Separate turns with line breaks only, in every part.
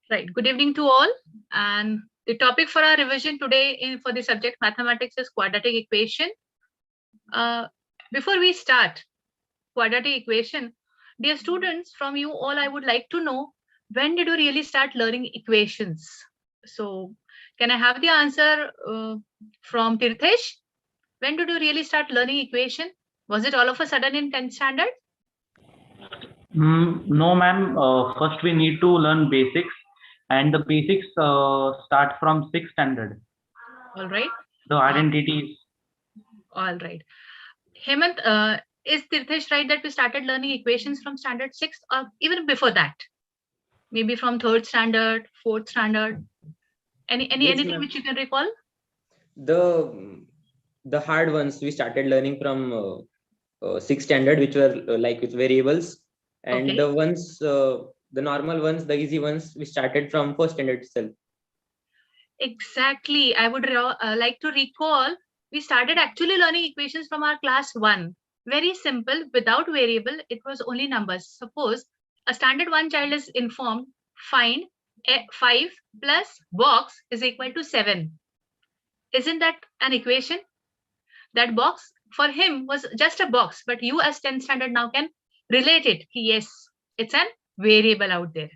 Right. Good evening to all. And the topic for our revision today for the subject mathematics is quadratic equation. Before we start quadratic equation, dear students, from you all, I would like to know, when did you really start learning equations? So can I have the answer from Tirthesh? When did you really start learning equation? Was it all of a sudden in 10th standard?
No, ma'am. First, we need to learn basics, and the basics start from 6th standard.
All right.
The identities.
All right. Hemant, is Tirthesh right that we started learning equations from standard 6 or even before that? Maybe from 3rd standard, 4th standard? Anything which you can recall?
The hard ones we started learning from 6th standard, which were like with variables, and
Okay.
the ones the normal ones, the easy ones, we started from 1st standard itself.
Exactly. I would like to recall, we started actually learning equations from our class 1. Very simple, without variable, it was only numbers. Suppose a standard 1 child is informed, find 5 plus box is equal to 7. Isn't that an equation? That box for him was just a box, but you as 10th standard now can relate it. Yes, it's a variable out there.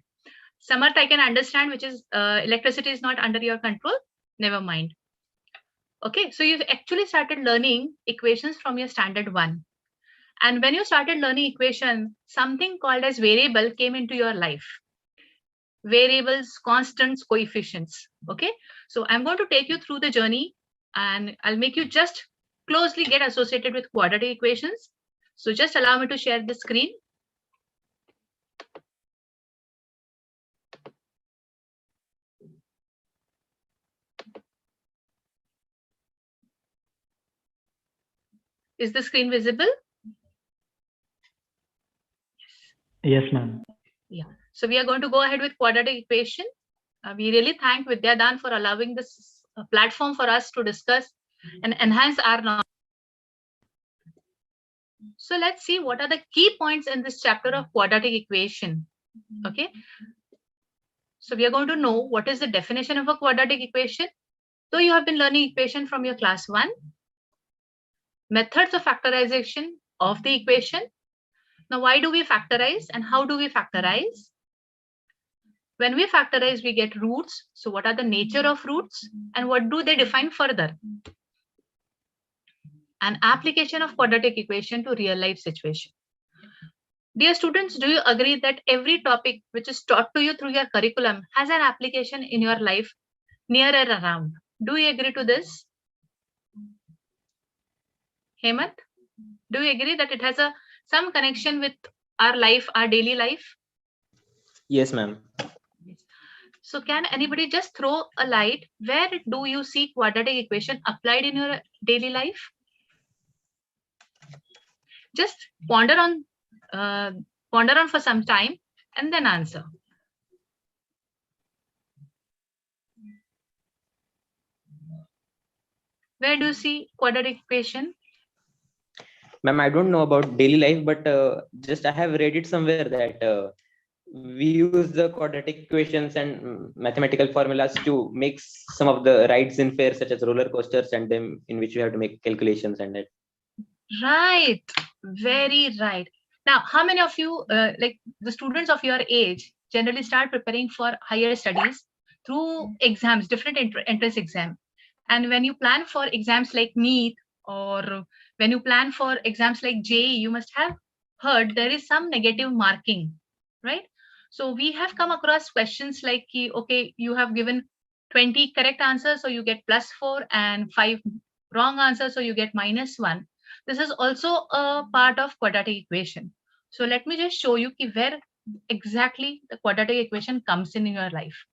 Samarth, I can understand, which is electricity is not under your control. Never mind. Okay, so you've actually started learning equations from your standard 1. And when you started learning equation, something called as variable came into your life. Variables, constants, coefficients. Okay, so I'm going to take you through the journey and I'll make you just closely get associated with quadratic equations. So just allow me to share the screen. Is the screen visible?
Yes, ma'am.
Yeah. So we are going to go ahead with quadratic equation. We really thank Vidyadan for allowing this platform for us to discuss and enhance our knowledge. So let's see what are the key points in this chapter of quadratic equation. Okay. So we are going to know what is the definition of a quadratic equation. So you have been learning equation from your class 1. Methods of factorization of the equation. Now, why do we factorize and how do we factorize? When we factorize, we get roots. So what are the nature of roots and what do they define further? An application of quadratic equation to real life situation. Dear students, do you agree that every topic which is taught to you through your curriculum has an application in your life near and around? Do you agree to this? Hemant, do you agree that it has some connection with our life, our daily life?
Yes, ma'am.
So can anybody just throw a light? Where do you see quadratic equation applied in your daily life? Just ponder on for some time and then answer. Where do you see quadratic equation?
Ma'am, I don't know about daily life, but just I have read it somewhere that we use the quadratic equations and mathematical formulas to make some of the rides in fairs, such as roller coasters, and them in which we have to make calculations and that.
Right, very right. Now, how many of you, like the students of your age, generally start preparing for higher studies through exams, different entrance exam? And when you plan for exams like NEET or when you plan for exams like JEE, you must have heard there is some negative marking, right? So we have come across questions like, okay, you have given 20 correct answers, so you get +4, and 5 wrong answers, so you get -1. This is also a part of quadratic equation. So let me just show you where exactly the quadratic equation comes in your life.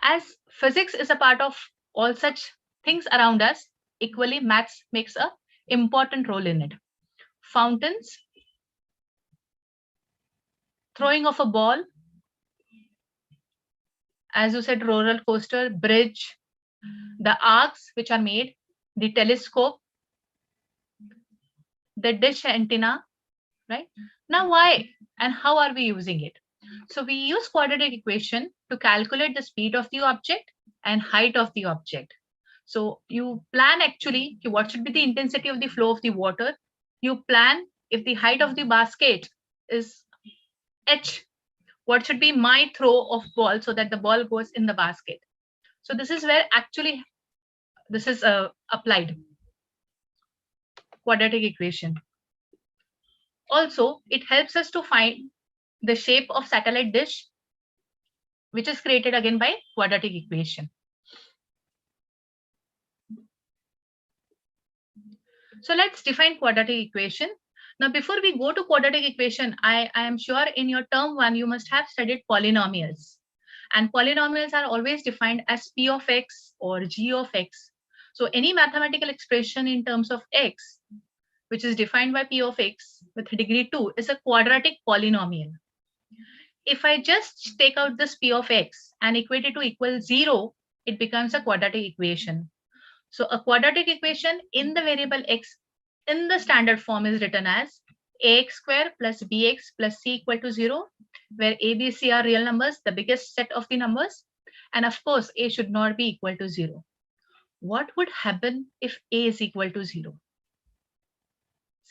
As physics is a part of all such things around us, equally maths makes a important role in it. Fountains, throwing of a ball, as you said, roller coaster, bridge, the arcs which are made, the telescope, the dish antenna, right? Now why and how are we using it? So we use quadratic equation to calculate the speed of the object and height of the object. So you plan actually what should be the intensity of the flow of the water. You plan if the height of the basket is h, what should be my throw of ball so that the ball goes in the basket. So this is where actually this is applied quadratic equation. Also, it helps us to find the shape of satellite dish, which is created again by quadratic equation. So let's define quadratic equation. Now, before we go to quadratic equation, I am sure in your term 1, you must have studied polynomials. And polynomials are always defined as p of x or g of x. So any mathematical expression in terms of x, which is defined by p of x with degree 2, is a quadratic polynomial. If I just take out this p of x and equate it to equal 0, it becomes a quadratic equation. So a quadratic equation in the variable x in the standard form is written as ax square plus bx plus c equal to 0, where a, b, c are real numbers, the biggest set of the numbers. And of course, a should not be equal to 0. What would happen if a is equal to 0?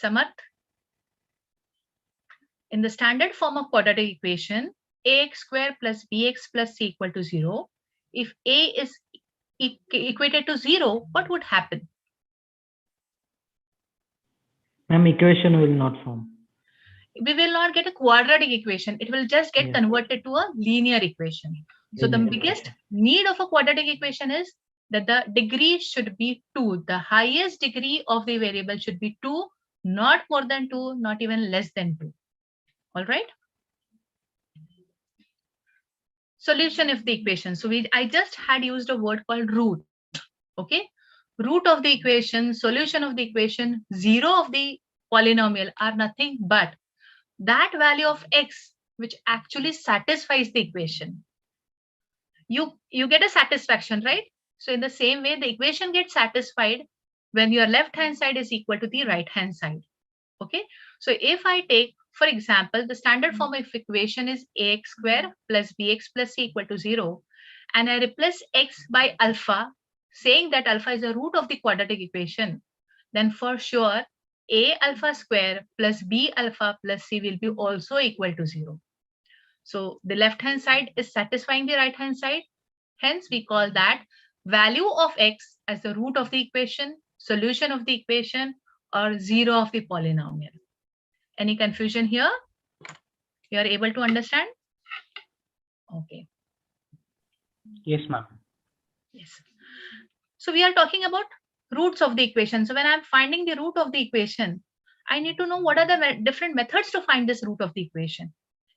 Samarth? In the standard form of quadratic equation, ax square plus bx plus c equal to 0, if a is equated to 0, what would happen?
Ma'am, equation will not form.
We will not get a quadratic equation. It will just get converted to a linear equation. So the biggest need of a quadratic equation is that the degree should be 2. The highest degree of the variable should be 2, not more than 2, not even less than 2. All right. Solution of the equation. So I just had used a word called root. Okay. Root of the equation, solution of the equation, 0 of the polynomial are nothing but that value of x which actually satisfies the equation. You get a satisfaction, right? So in the same way, the equation gets satisfied when your left hand side is equal to the right hand side. Okay. So if I take, for example, the standard form of equation is ax square plus bx plus c equal to 0, and I replace x by alpha, saying that alpha is the root of the quadratic equation, then for sure a alpha square plus b alpha plus c will be also equal to 0. So the left hand side is satisfying the right hand side. Hence we call that value of x as the root of the equation, solution of the equation, or 0 of the polynomial. Any confusion here? You are able to understand? Okay.
Yes, ma'am.
Yes. So we are talking about roots of the equation. So when I'm finding the root of the equation, I need to know what are the different methods to find this root of the equation.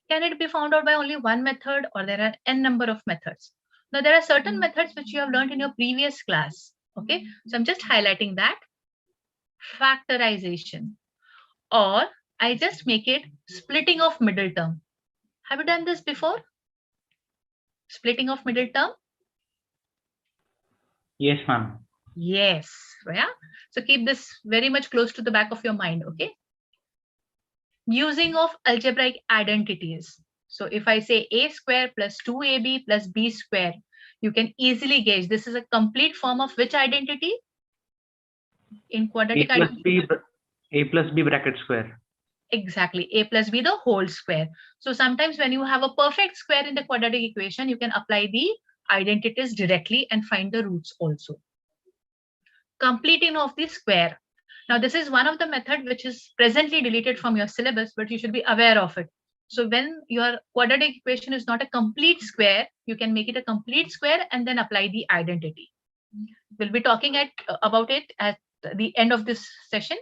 Can it be found out by only one method, or there are n number of methods? Now there are certain methods which you have learned in your previous class. Okay, so I'm just highlighting that. Factorization, or I just make it splitting of middle term. Have you done this before? Splitting of middle term?
Yes, ma'am.
Yes. Yeah. So keep this very much close to the back of your mind. Okay. Using of algebraic identities. So if I say a square plus 2ab plus b square, you can easily gauge this is a complete form of which identity? In quadratic identity?
A plus b bracket square.
Exactly. A plus b the whole square. So sometimes when you have a perfect square in the quadratic equation, you can apply the identities directly and find the roots also. Completing of the square. Now this is one of the method which is presently deleted from your syllabus, but you should be aware of it. So when your quadratic equation is not a complete square, you can make it a complete square and then apply the identity. We'll be talking about it at the end of this session.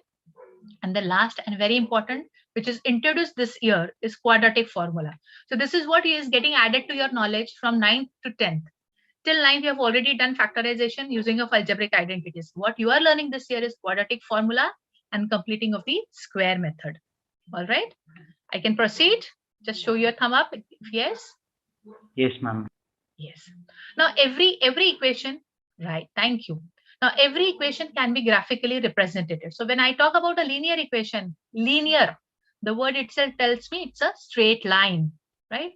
And the last and very important, which is introduced this year, is quadratic formula. So this is what is getting added to your knowledge from 9th to 10th. Till 9th, you have already done factorization using of algebraic identities. What you are learning this year is quadratic formula and completing of the square method. All right. I can proceed. Just show your thumb up if yes.
Yes, ma'am.
Yes. Now every equation, right? Thank you. Now, every equation can be graphically represented. So when I talk about a linear equation, linear, the word itself tells me it's a straight line, right?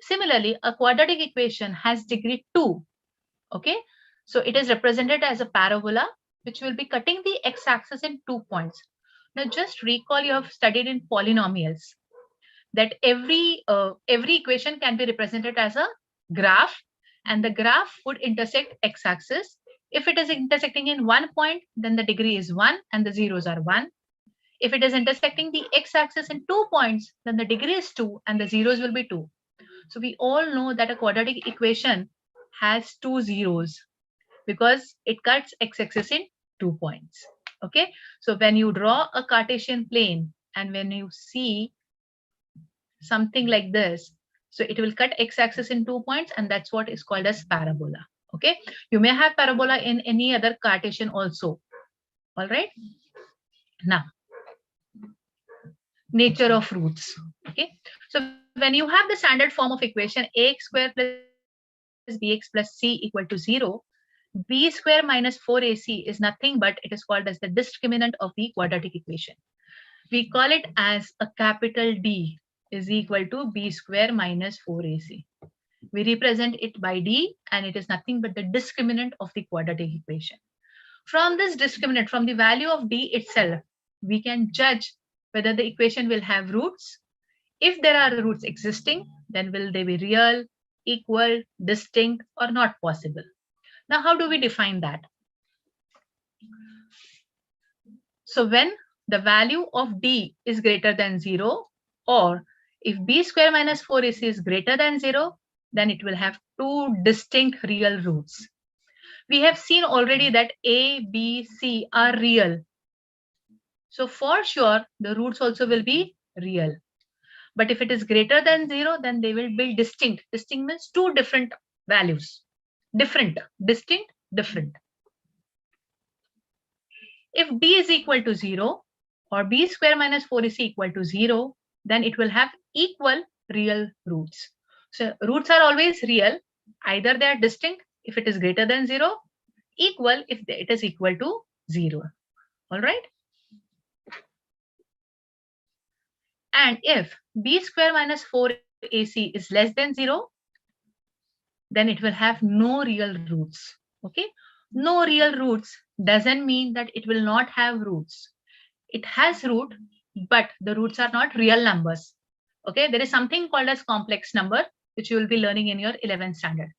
Similarly, a quadratic equation has degree 2. Okay, so it is represented as a parabola which will be cutting the x-axis in 2 points. Now just recall, you have studied in polynomials that every equation can be represented as a graph, and the graph would intersect x-axis. If it is intersecting in 1 point, then the degree is 1 and the zeros are 1. If it is intersecting the x-axis in 2 points, then the degree is 2 and the zeros will be 2. So we all know that a quadratic equation has 2 zeros because it cuts x-axis in 2 points. Okay, so when you draw a Cartesian plane and when you see something like this, so it will cut x-axis in 2 points, and that's what is called as parabola. Okay, you may have parabola in any other Cartesian also. All right, now nature of roots. Okay, so when you have the standard form of equation ax square plus bx plus c equal to 0, b square minus 4ac is nothing but it is called as the discriminant of the quadratic equation. We call it as a capital D is equal to b square minus 4ac. We represent it by d, and it is nothing but the discriminant of the quadratic equation. From this discriminant, from the value of d itself, we can judge whether the equation will have roots. If there are roots existing, then will they be real, equal, distinct, or not possible? Now, how do we define that? So when the value of d is greater than 0, or if b square minus 4ac is greater than 0, then it will have 2 distinct real roots. We have seen already that a, b, c are real. So for sure, the roots also will be real. But if it is greater than 0, then they will be distinct. Distinct means 2 different values. Different, distinct, different. If b is equal to 0 or b square minus 4 is equal to 0, then it will have equal real roots. So roots are always real. Either they are distinct if it is greater than 0, equal if it is equal to 0. All right. And if b square minus 4ac is less than 0, then it will have no real roots. Okay. No real roots doesn't mean that it will not have roots. It has root, but the roots are not real numbers. Okay, there is something called as complex number, which you will be learning in your 11th standard.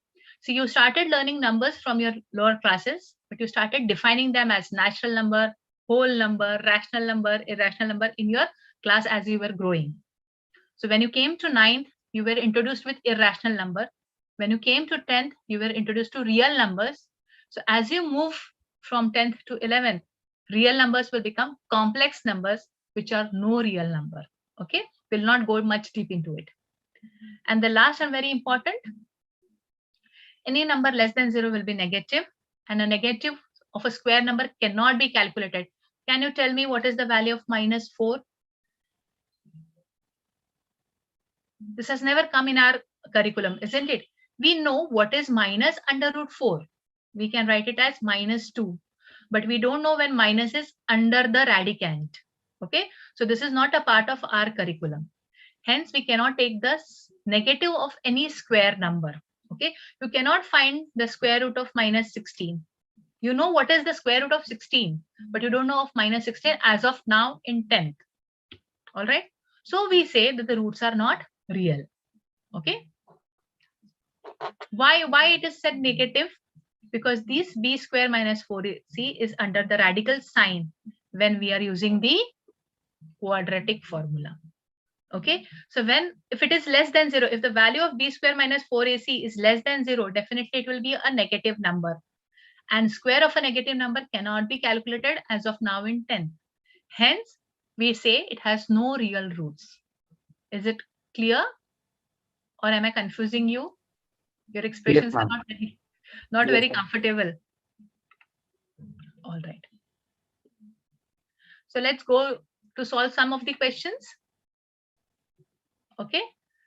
So you started learning numbers from your lower classes, but you started defining them as natural number, whole number, rational number, irrational number in your class as you were growing. So when you came to 9th, you were introduced with irrational number. When you came to 10th, you were introduced to real numbers. So as you move from 10th to 11th, real numbers will become complex numbers, which are no real number. Okay, will not go much deep into it. And the last and very important, any number less than 0 will be negative, and a negative of a square number cannot be calculated. Can you tell me what is the value of minus 4? This has never come in our curriculum, isn't it? We know what is minus under root 4. We can write it as minus 2, but we don't know when minus is under the radicand. Okay, so this is not a part of our curriculum. Hence, we cannot take the negative of any square number. Okay, you cannot find the square root of minus 16. You know what is the square root of 16, but you don't know of minus 16 as of now in 10th. All right, so we say that the roots are not real. Okay, why it is said negative? Because this b square minus 4c is under the radical sign when we are using the quadratic formula. Okay, so if it is less than 0, if the value of b square minus 4ac is less than 0, definitely it will be a negative number, and square of a negative number cannot be calculated as of now in 10th. Hence, we say it has no real roots. Is it clear, or am I confusing you? Your expressions are not very comfortable. All right. So let's go to solve some of the questions. Okay.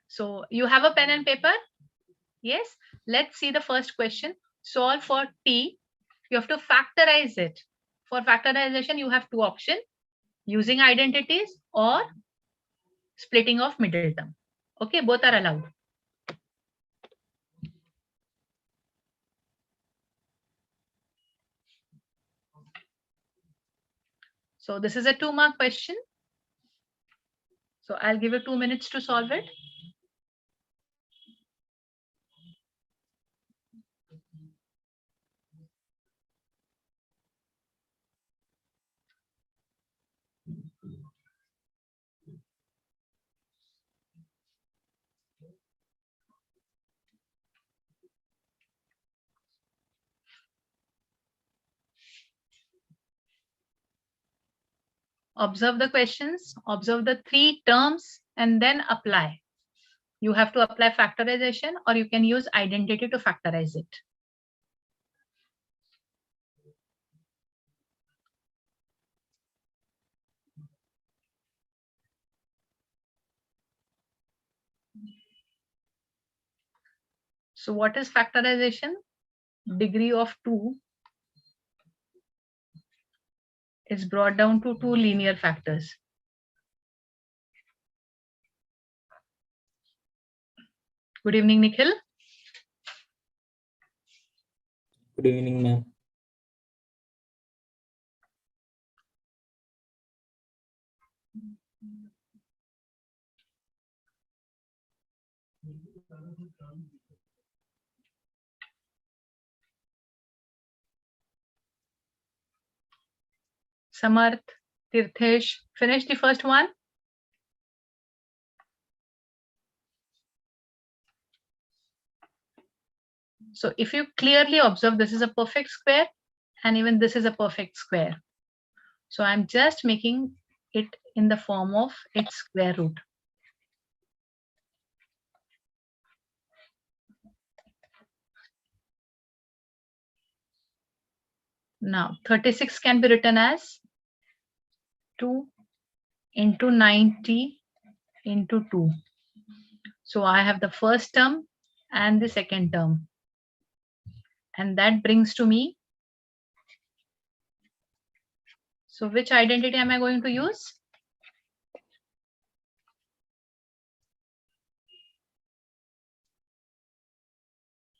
So you have a pen and paper? Yes. Let's see the first question. Solve for t You have to factorize it. For factorization, you have two options: using identities or splitting of middle term. Okay, both are allowed. So this is a 2-mark question. So I'll give you 2 minutes to solve it. Observe the questions, observe the 3 terms, and then apply. You have to apply factorization, or you can use identity to factorize it. So what is factorization? Degree of 2 is brought down to 2 linear factors. Good evening, Nikhil.
Good evening, ma'am.
Samarth, Tirthesh, finish the first one. So if you clearly observe, this is a perfect square, and even this is a perfect square. So I'm just making it in the form of its square root. Now 36 can be written as 2 into 90 into 2. So I have the first term and the second term. And that brings to me. So which identity am I going to use?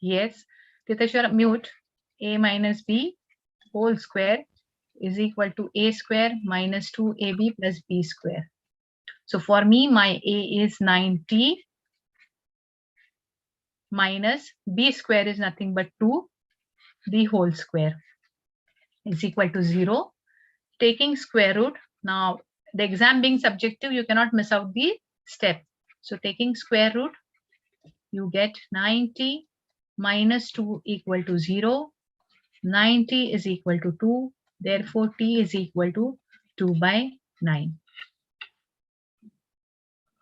Yes, Titesh, you are mute. A minus B whole square is equal to A square minus 2AB plus B square. So for me, my A is 90 minus B square is nothing but 2, the whole square is equal to 0. Taking square root, now the exam being subjective, you cannot miss out the step. So taking square root, you get 90 minus 2 equal to 0. 90 is equal to 2. Therefore, T is equal to 2 by 9.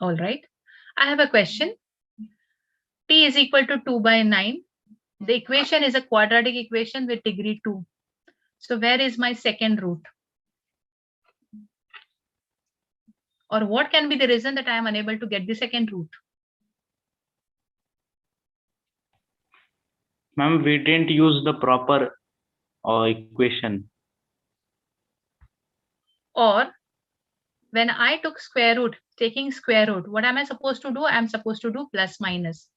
All right. I have a question. T is equal to 2 by 9. The equation is a quadratic equation with degree 2. So where is my second root? Or what can be the reason that I am unable to get the second root?
Ma'am, we didn't use the proper equation.
Or when I took square root, taking square root, what am I supposed to do? I am supposed to do plus minus.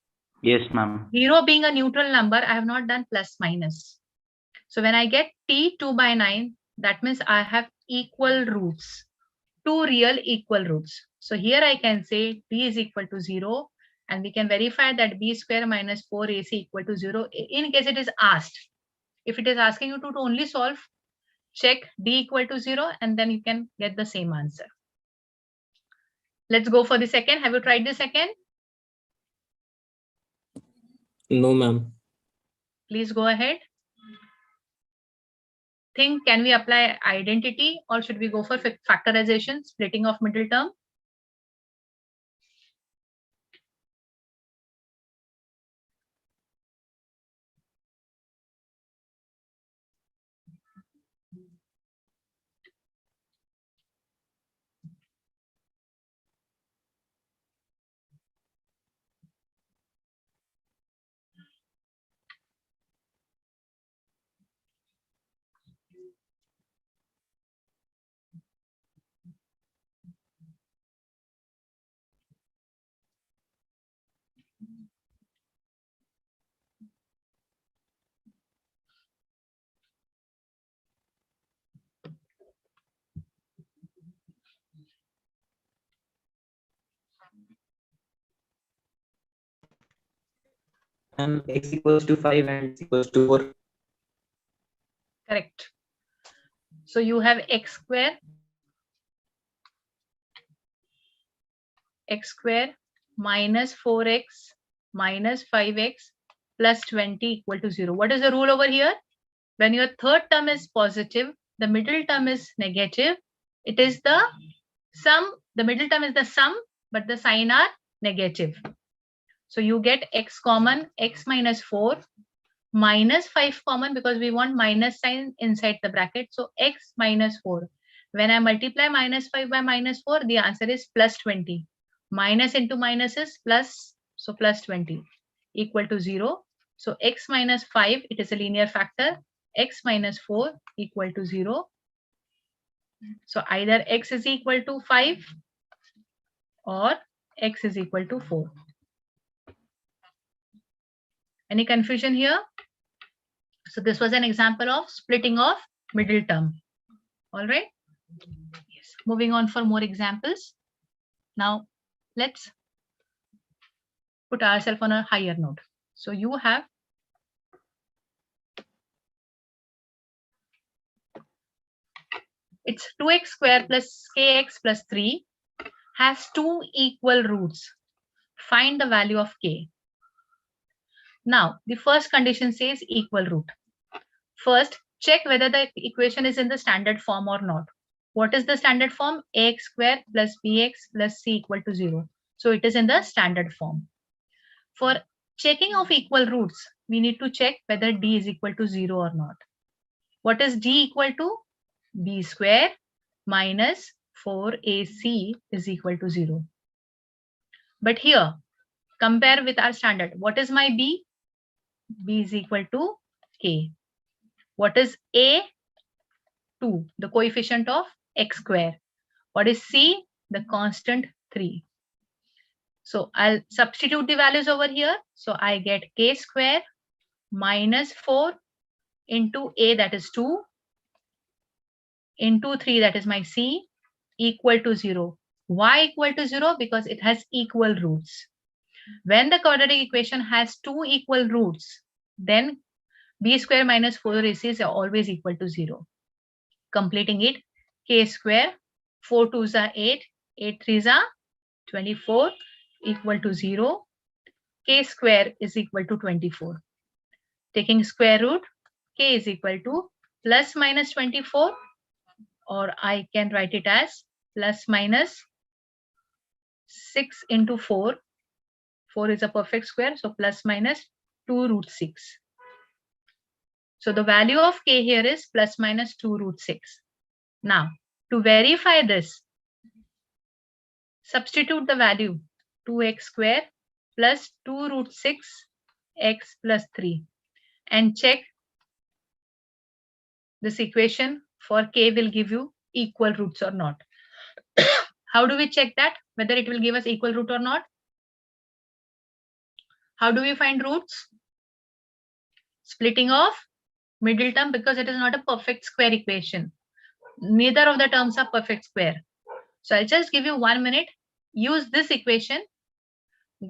Yes, ma'am.
0 being a neutral number, I have not done plus minus. So when I get T 2 by 9, that means I have equal roots, 2 real equal roots. So here I can say T is equal to 0, and we can verify that B square minus 4AC equal to 0 in case it is asked. If it is asking you to only solve, check D equal to 0, and then you can get the same answer. Let's go for the second. Have you tried the second?
No, ma'am.
Please go ahead. Think, can we apply identity, or should we go for factorization, splitting of middle term?
X equals to 5 and x equals to 4.
Correct. So you have x square minus 4x minus 5x plus 20 equal to 0. What is the rule over here? When your third term is positive, the middle term is negative. It is the sum. The middle term is the sum, but the sign are negative. So you get x common, x minus 4, minus 5 common because we want minus sign inside the bracket. So x minus 4. When I multiply minus 5 by minus 4, the answer is plus 20. Minus into minus is plus, so plus 20 equal to 0. So x minus 5, it is a linear factor. X minus 4 equal to 0. So either x is equal to 5 or x is equal to 4. Any confusion here? So this was an example of splitting of middle term. All right. Yes. Moving on for more examples. Now let's put ourselves on a higher note. So you have it's 2x square plus kx plus 3 has two equal roots. Find the value of k. Now the first condition says equal root. First, check whether the equation is in the standard form or not. What is the standard form? Ax square plus bx plus c equal to 0. So it is in the standard form. For checking of equal roots, we need to check whether d is equal to 0 or not. What is d equal to? B square minus 4ac is equal to 0. But here, compare with our standard. What is my b? B is equal to k. What is a? 2, the coefficient of x square. What is c? The constant 3. So I'll substitute the values over here. So I get k square minus 4 into a, that is 2, into 3, that is my c, equal to 0. Why equal to 0? Because it has equal roots. When the quadratic equation has two equal roots, then b square minus 4ac is always equal to 0. Completing it, k square, 4 2s are 8, 8 3s are 24 equal to 0. K square is equal to 24. Taking square root, k is equal to plus minus 24, or I can write it as plus minus 6 into 4. 4 is a perfect square, so plus minus 2 root 6. So the value of k here is plus minus 2 root 6. Now, to verify this, substitute the value 2x square plus 2 root 6 x plus 3 and check this equation for k will give you equal roots or not. How do we check that, whether it will give us equal root or not? How do we find roots? Splitting of middle term, because it is not a perfect square equation. Neither of the terms are perfect square. So I'll just give you 1 minute. Use this equation.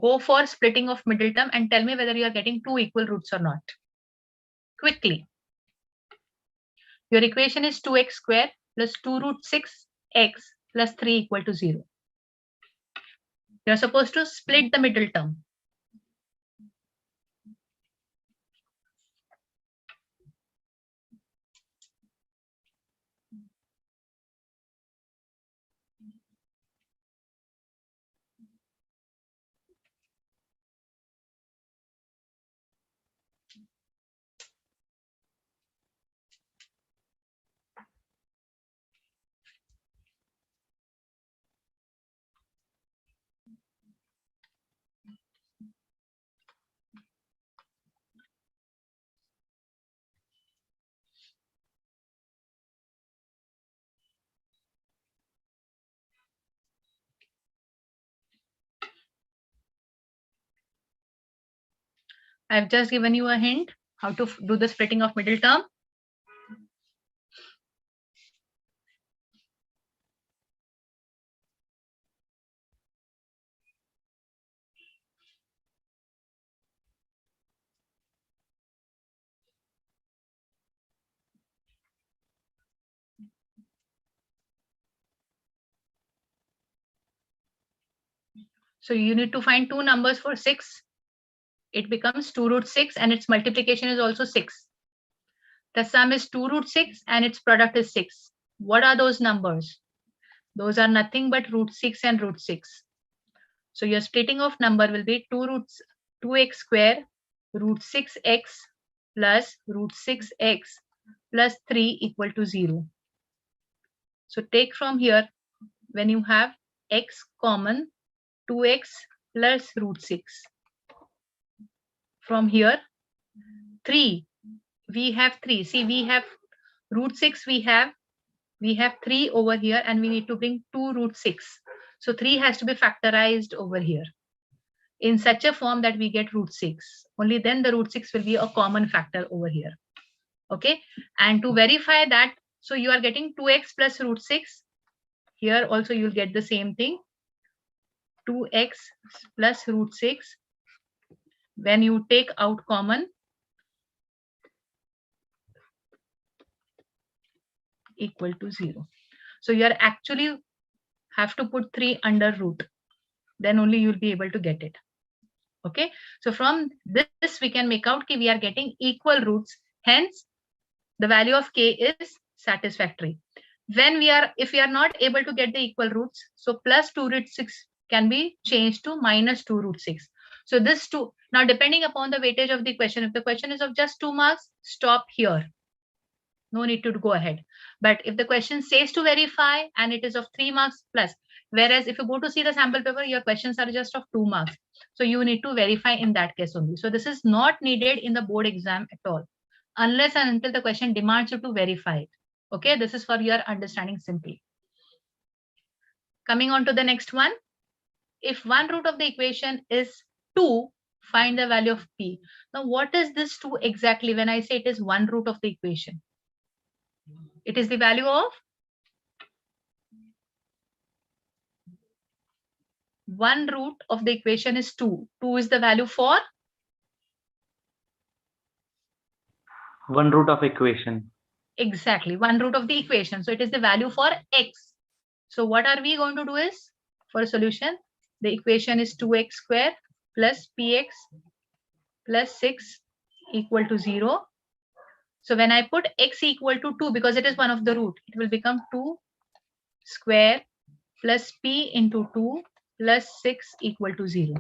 Go for splitting of middle term and tell me whether you are getting two equal roots or not. Quickly. Your equation is 2x square plus 2 root 6x plus 3 equal to 0. You're supposed to split the middle term. I've just given you a hint how to do the splitting of middle term. So you need to find two numbers for 6. It becomes 2 root 6 and its multiplication is also 6. The sum is 2 root 6 and its product is 6. What are those numbers? Those are nothing but root 6 and root 6. So your splitting of number will be 2x square root 6x plus root 6x plus 3 equal to 0. So take from here, when you have x common, 2x plus root 6. From here, 3. We have 3. See, we have root 6, we have 3 over here, and we need to bring 2 root 6. So 3 has to be factorized over here in such a form that we get root 6. Only then the root 6 will be a common factor over here. Okay. And to verify that, so you are getting 2x plus root 6. Here also you'll get the same thing. 2x plus root 6. When you take out common, equal to 0. So you are actually have to put 3 under root. Then only you'll be able to get it. Okay. So from this we can make out that we are getting equal roots. Hence, the value of k is satisfactory. If we are not able to get the equal roots, so plus 2 root 6 can be changed to minus 2 root 6. So this 2, now depending upon the weightage of the question, if the question is of just 2 marks, stop here. No need to go ahead. But if the question says to verify and it is of 3 marks plus, whereas if you go to see the sample paper, your questions are just of 2 marks. So you need to verify in that case only. So this is not needed in the board exam at all, unless and until the question demands you to verify it. Okay, this is for your understanding simply. Coming on to the next one. If one root of the equation is 2, find the value of p. Now, what is this 2 exactly when I say it is one root of the equation? It is the value of one root of the equation is 2. 2 is the value for
one root of equation.
Exactly, one root of the equation. So it is the value for x. So what are we going to do is, for a solution, the equation is 2x square plus px plus 6 equal to 0. So when I put x equal to 2, because it is one of the root, it will become 2 square plus p into 2 plus 6 equal to 0.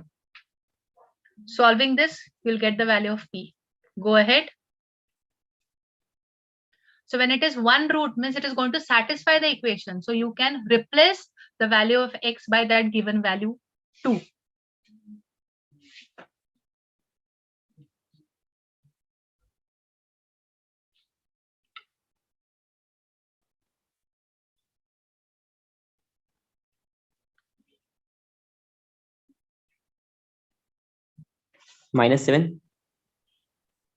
Solving this, you'll get the value of p. Go ahead. So when it is one root, means it is going to satisfy the equation. So you can replace the value of x by that given value 2.
Minus 7.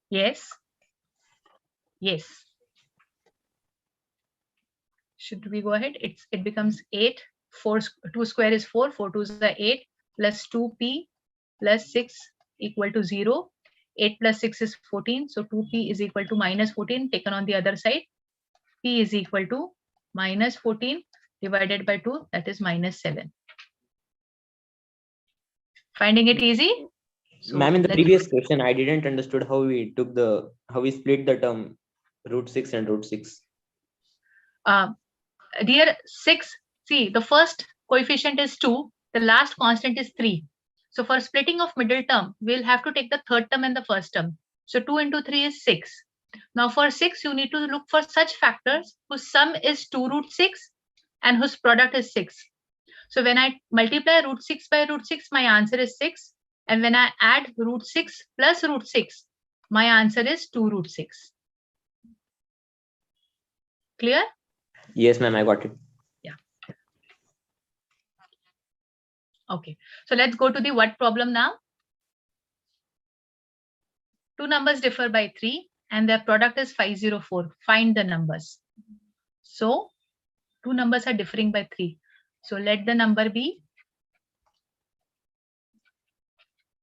Yes. Yes. Should we go ahead? It becomes 8. 2 square is 4. 4 2 is 8 plus 2p plus 6 equal to 0. 8 plus 6 is 14. So 2p is equal to minus 14 taken on the other side. P is equal to minus 14 divided by 2, that is minus 7. Finding it easy? So
Ma'am, in the previous question, I didn't understood how we split the term root 6 and root 6.
Dear 6, see, the first coefficient is 2, the last constant is 3. So for splitting of middle term, we'll have to take the third term and the first term. So 2 into 3 is 6. Now for 6, you need to look for such factors whose sum is 2 root 6 and whose product is 6. So when I multiply root 6 by root 6, my answer is 6. And when I add root 6 plus root 6, my answer is 2 root 6. Clear?
Yes, ma'am, I got it.
Yeah. Okay. So let's go to the what problem now. Two numbers differ by 3 and their product is 504. Find the numbers. So two numbers are differing by 3. So let the number be,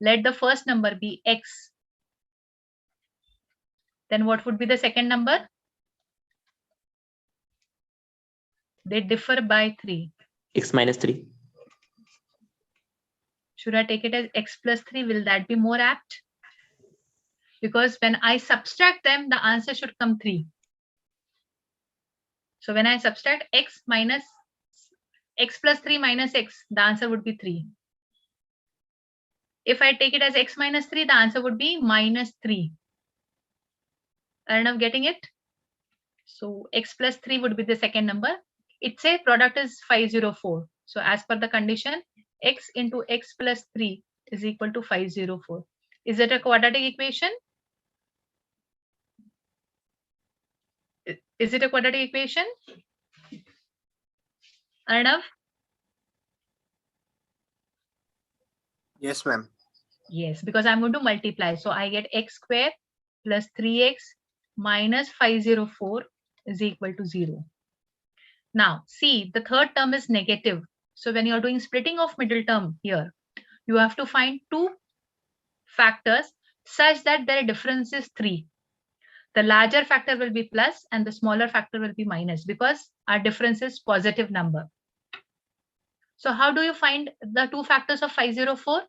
let the first number be x. Then what would be the second number? They differ by 3.
X minus 3.
Should I take it as x plus 3? Will that be more apt? Because when I subtract them, the answer should come 3. So when I subtract x plus 3 minus x, the answer would be 3. If I take it as x minus 3, the answer would be minus 3. Are you getting it? So x plus 3 would be the second number. It says product is 504. So as per the condition, x into x plus 3 is equal to 504. Is it a quadratic equation? Is it a quadratic equation? Arnav?
Yes, ma'am.
Yes, because I'm going to multiply. So I get x square plus 3x minus 504 is equal to 0. Now, see, the third term is negative. So when you're doing splitting of middle term here, you have to find two factors such that their difference is 3. The larger factor will be plus and the smaller factor will be minus because our difference is positive number. So how do you find the two factors of 504?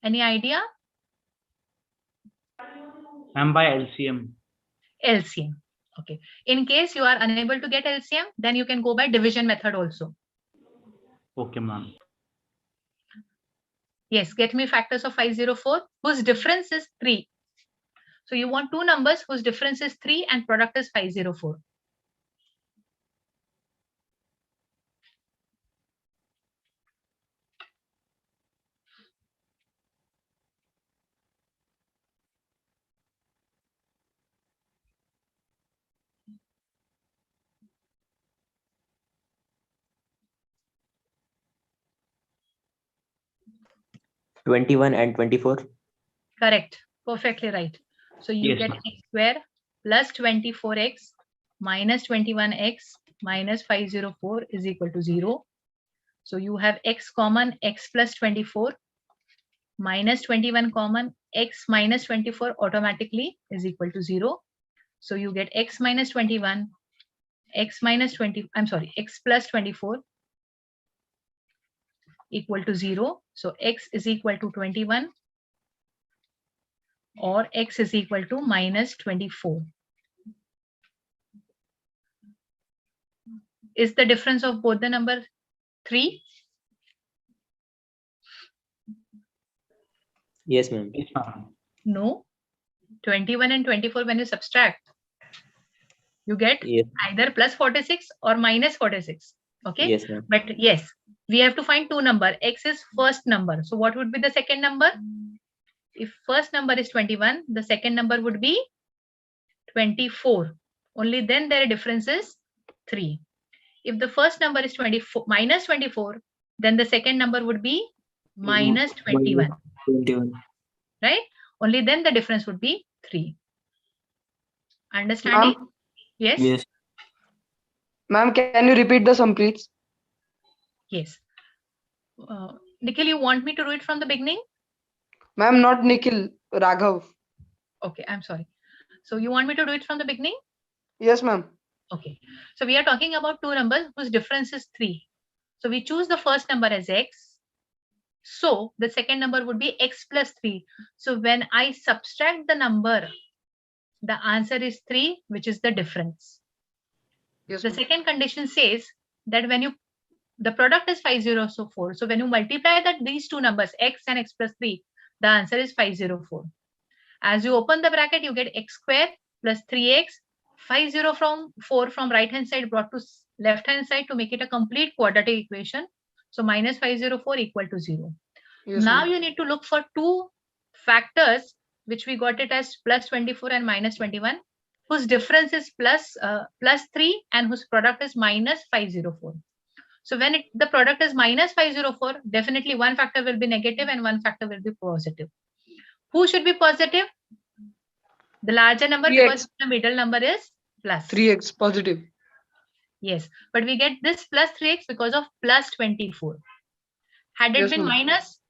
Any idea?
And by LCM.
LCM. Okay. In case you are unable to get LCM, then you can go by division method also.
Okay, ma'am.
Yes, get me factors of 504 whose difference is 3. So you want two numbers whose difference is 3 and product is 504.
$21 and 24.
Correct. Perfectly right. So you
Yes,
get
ma'am.
x square plus 24x minus 21x minus 504 is equal to 0. So you have x common, x plus 24 minus 21 common, x minus 24 automatically is equal to 0. So you get x minus 21, x minus 20, I'm sorry, x plus 24 equal to 0. So x is equal to 21 or x is equal to minus 24. Is the difference of both the number 3?
Yes, ma'am.
Yes, ma'am.
No. 21 and 24 when you subtract, you get
Yes.
either plus 46 or minus 46. Okay.
Yes, ma'am.
But yes, we have to find two number. X is first number. So what would be the second number? If first number is 21, the second number would be 24. Only then their difference is 3. If the first number is 24 minus 24, then the second number would be minus 21.
21.
Right? Only then the difference would be 3. Understanding? Yes?
Yes.
Ma'am, can you repeat the sum, please?
Yes. Nikhil, you want me to do it from the beginning?
Ma'am, not Nikhil, Raghav.
Okay, I'm sorry. So you want me to do it from the beginning?
Yes, ma'am.
Okay. So we are talking about two numbers whose difference is 3. So we choose the first number as x. So the second number would be x plus 3. So when I subtract the number, the answer is 3, which is the difference.
Yes,
The
ma'am.
second condition says that when the product is 504. So when you multiply these two numbers, x and x plus 3, the answer is 504. As you open the bracket, you get x square plus 3x, 504 from right hand side brought to left hand side to make it a complete quadratic equation. So minus 504 equal to 0.
Yes,
Now
ma'am.
you need to look for two factors which we got it as plus 24 and minus 21, whose difference is plus 3 and whose product is minus 504. So when the product is minus 504, definitely one factor will be negative and one factor will be positive. Who should be positive? The larger number,
3x.
because the middle number is plus.
3x positive.
Yes, but we get this plus 3x because of plus 24. Had it
Yes,
been
ma'am.
minus,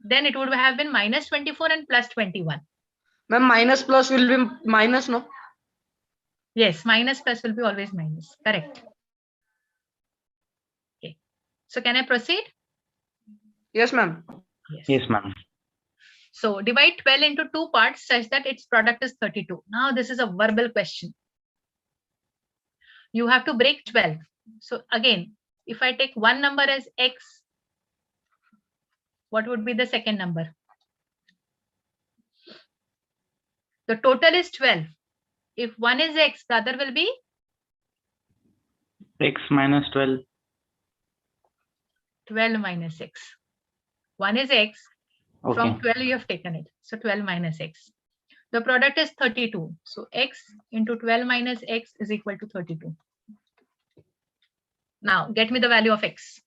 then it would have been minus 24 and plus 21.
Ma'am, minus plus will be minus, no?
Yes, minus plus will be always minus. Correct. Okay. So can I proceed?
Yes, ma'am.
Yes, ma'am.
So divide 12 into two parts such that its product is 32. Now this is a verbal question. You have to break 12. So again, if I take one number as x, what would be the second number? The total is 12. If one is x, the other will be
X minus 12.
12 minus x. One is x.
Okay.
From 12 you have taken it. So 12 minus x. The product is 32. So x into 12 minus x is equal to 32. Now get me the value of x.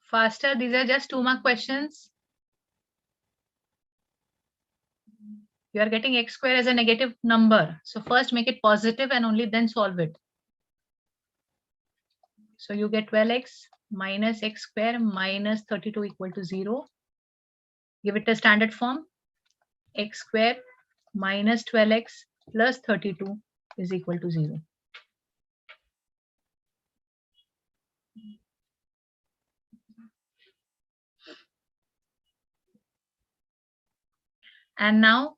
Faster, these are just 2 mark questions. You are getting x square as a negative number. So first make it positive and only then solve it. So you get 12x minus x square minus 32 equal to 0. Give it a standard form. X square minus 12x plus 32 is equal to 0. And now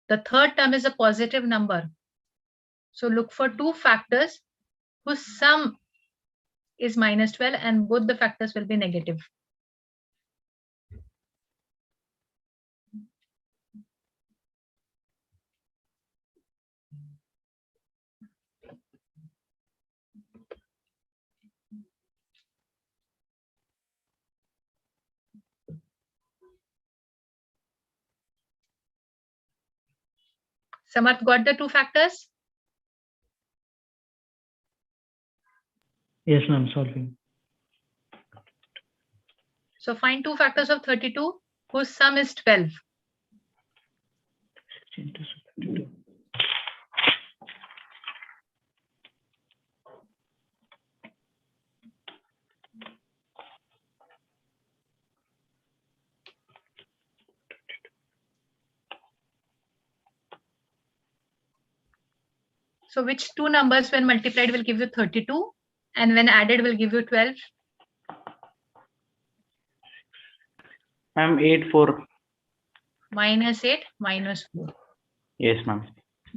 the third term is a positive number. So look for two factors whose sum is minus 12 and both the factors will be negative. Samarth got the two factors?
Yes, ma'am. Solving.
So find two factors of 32 whose sum is 12.
16 to 32.
So which two numbers when multiplied will give you 32 and when added will give you 12?
Ma'am, 8, 4.
Minus 8 minus 4.
Yes, ma'am.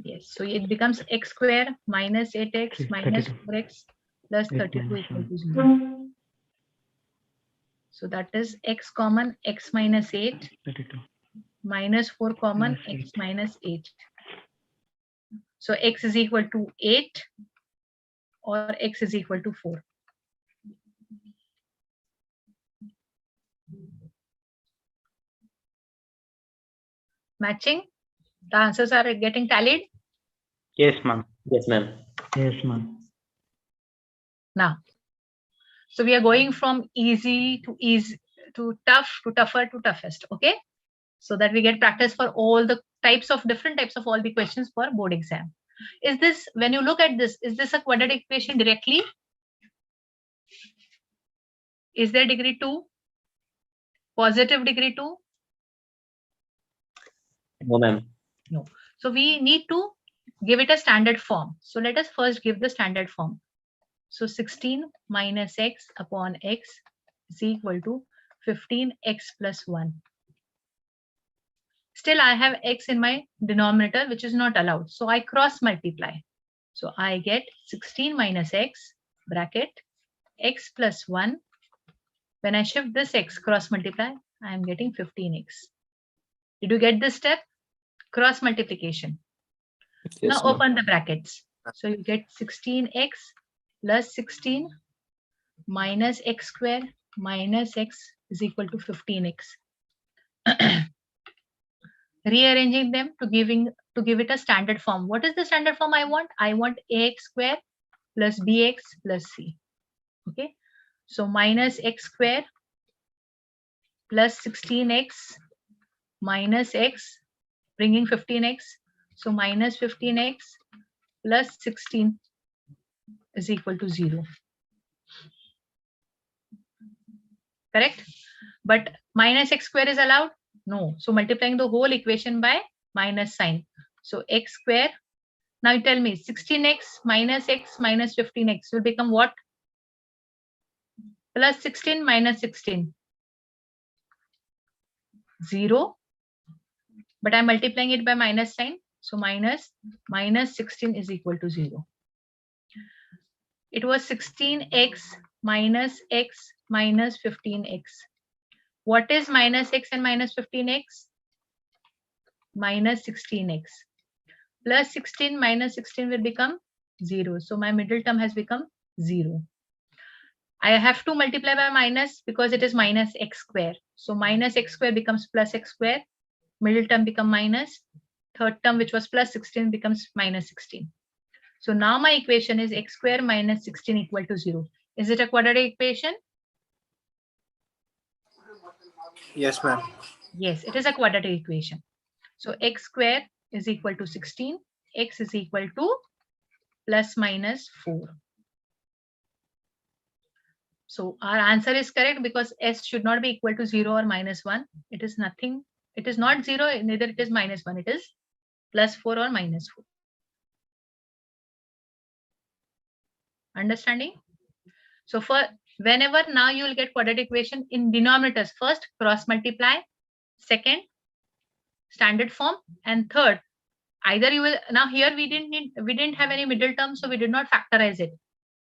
Yes, so it becomes x square minus 8x minus
32.
4x plus
8
32
minus
equal
1.
to 0. So that is x common x minus 8
32.
minus 4 common
Minus
x minus 8. So x is equal to 8 or x is equal to 4. Matching? The answers are getting tallied?
Yes, ma'am.
Yes, ma'am.
Yes, ma'am.
Now, so we are going from easy to tough to tougher to toughest, okay? So that we get practice for all the different types of all the questions for board exam. Is this, when you look at this, is this a quadratic equation directly? Is there degree 2? Positive degree 2?
No, ma'am.
No. So we need to give it a standard form. So let us first give the standard form. So 16 minus x upon x is equal to 15x plus 1. Still, I have x in my denominator, which is not allowed. So I cross multiply. So I get 16 minus x bracket x plus 1. When I shift this x cross multiply, I am getting 15x. Did you get this step? Cross multiplication.
Yes,
Now
ma'am.
open the brackets. So you get 16x plus 16 minus x square minus x is equal to 15x. Rearranging them to give it a standard form. What is the standard form I want? I want ax square plus bx plus c. Okay. So minus x square plus 16x minus x, bringing 15x. So minus 15x plus 16 is equal to 0. Correct? But minus x square is allowed? No. So multiplying the whole equation by minus sign. So x square. Now you tell me 16x minus 15x will become what? Plus 16 minus 16. 0. But I'm multiplying it by minus sign. So minus 16 is equal to 0. It was 16x minus 15x. What is minus x and minus 15x? Minus 16x. Plus 16 minus 16 will become 0. So my middle term has become 0. I have to multiply by minus because it is minus x square. So minus x square becomes plus x square. Middle term become minus. Third term, which was plus 16, becomes minus 16. So now my equation is x square minus 16 equal to 0. Is it a quadratic equation?
Yes, ma'am.
Yes, it is a quadratic equation. So x square is equal to 16. X is equal to plus minus 4. So our answer is correct because s should not be equal to 0 or minus 1. It is nothing. It is not 0, neither it is minus 1. It is plus 4 or minus 4. Understanding? So for whenever now you will get quadratic equation in denominators, first cross multiply, second standard form, and third either you will, now here we didn't have any middle term, so we did not factorize it.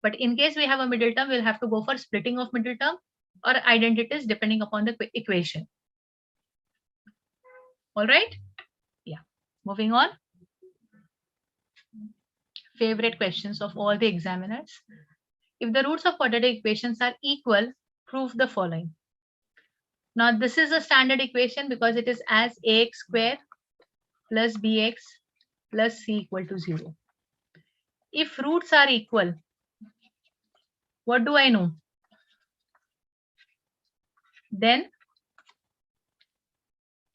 But in case we have a middle term, we'll have to go for splitting of middle term or identities depending upon the equation. All right? Yeah. Moving on. Favorite questions of all the examiners. If the roots of quadratic equations are equal, prove the following. Now this is a standard equation because it is as ax square plus bx plus c equal to 0. If roots are equal, what do I know? Then,